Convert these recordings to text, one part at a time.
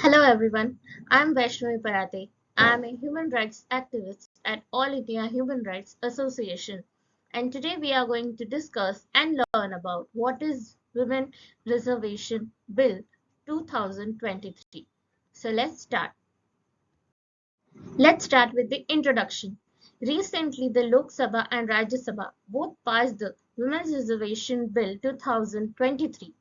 Hello everyone, I am Vaishnavi Parate. I am a human rights activist at All India Human Rights Association, and today we are going to discuss and learn about what is Women Reservation Bill 2023. So let's start. Let's start with the introduction. Recently, the Lok Sabha and Rajya Sabha both passed the Women's Reservation Bill 2023,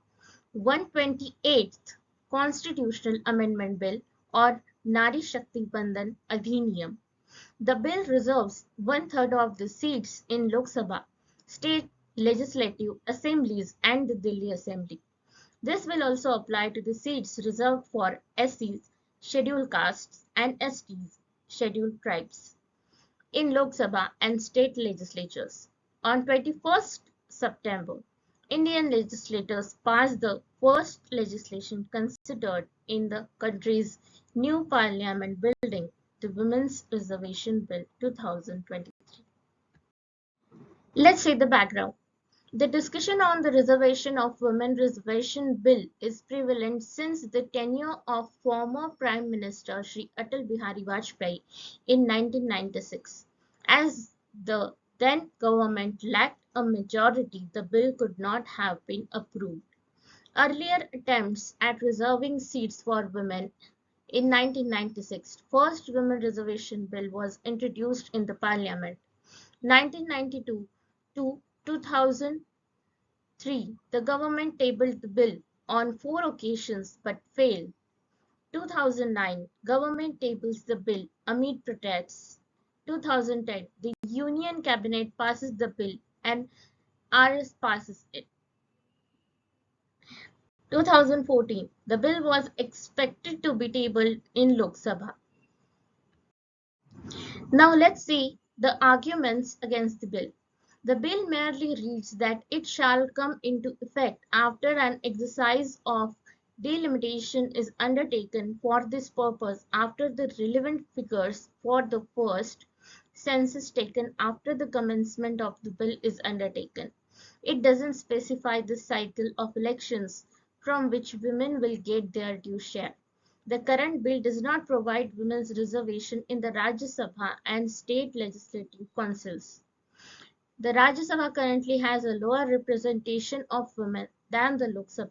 128th Constitutional Amendment Bill, or Nari Shakti Vandan Adhiniyam. The bill reserves one-third of the seats in Lok Sabha, state legislative assemblies and the Delhi Assembly. This will also apply to the seats reserved for SCs, scheduled castes, and STs, scheduled tribes, in Lok Sabha and state legislatures. On 21st September, Indian legislators passed the first legislation considered in the country's new parliament building, the Women's Reservation Bill 2023. Let's see the background. The discussion on the reservation of Women Reservation Bill is prevalent since the tenure of former Prime Minister Shri Atal Bihari Vajpayee in 1996. As the then government lacked a majority, the bill could not have been approved. Earlier attempts at reserving seats for women in 1996, first Women Reservation Bill was introduced in the Parliament. 1992 to 2003, the government tabled the bill on 4 occasions but failed. 2009, government tables the bill amid protests. 2010, the Union Cabinet passes the bill and RS passes it. 2014, the bill was expected to be tabled in Lok Sabha. Now let's see the arguments against the bill. The bill merely reads that it shall come into effect after an exercise of delimitation is undertaken for this purpose after the relevant figures for the first census taken after the commencement of the bill is undertaken. It doesn't specify the cycle of elections from which women will get their due share. The current bill does not provide women's reservation in the Rajya Sabha and state legislative councils. The Rajya Sabha currently has a lower representation of women than the Lok Sabha.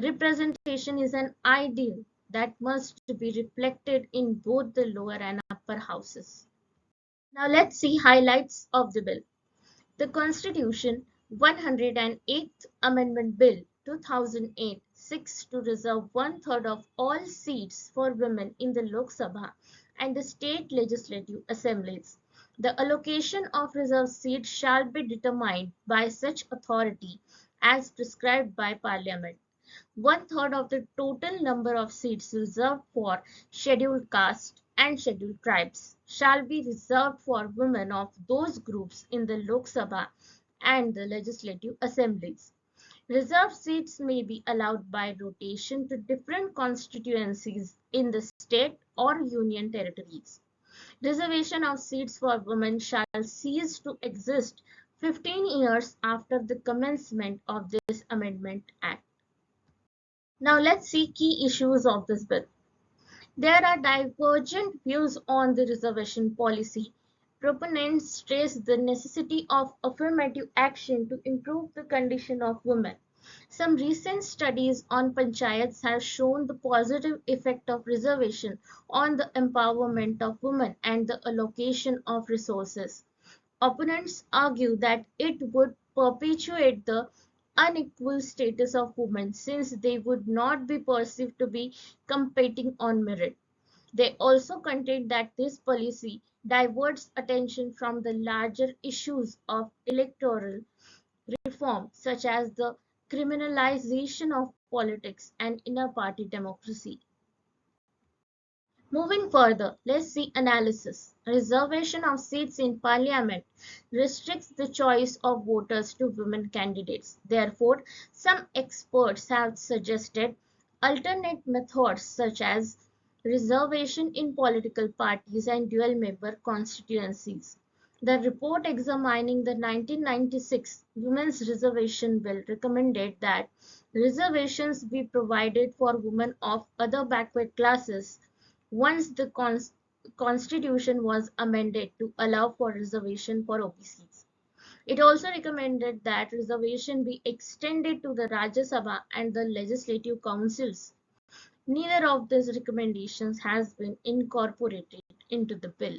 Representation is an ideal that must be reflected in both the lower and upper houses. Now let's see highlights of the bill. The Constitution 108th Amendment Bill 2008 seeks to reserve one-third of all seats for women in the Lok Sabha and the state legislative assemblies. The allocation of reserved seats shall be determined by such authority as prescribed by Parliament. One-third of the total number of seats reserved for scheduled castes and scheduled tribes shall be reserved for women of those groups in the Lok Sabha and the legislative assemblies. Reserved seats may be allowed by rotation to different constituencies in the state or union territories. Reservation of seats for women shall cease to exist 15 years after the commencement of this Amendment Act. Now let's see key issues of this bill. There are divergent views on the reservation policy. Proponents stress the necessity of affirmative action to improve the condition of women. Some recent studies on panchayats have shown the positive effect of reservation on the empowerment of women and the allocation of resources. Opponents argue that it would perpetuate the unequal status of women since they would not be perceived to be competing on merit. They also contend that this policy diverts attention from the larger issues of electoral reform, such as the criminalization of politics and inner party democracy. Moving further, let's see analysis. Reservation of seats in parliament restricts the choice of voters to women candidates. Therefore, some experts have suggested alternate methods such as reservation in political parties and dual member constituencies. The report examining the 1996 Women's Reservation Bill recommended that reservations be provided for women of other backward classes once the constitution was amended to allow for reservation for OBCs. It also recommended that reservation be extended to the Rajya Sabha and the legislative councils. Neither of these recommendations has been incorporated into the bill.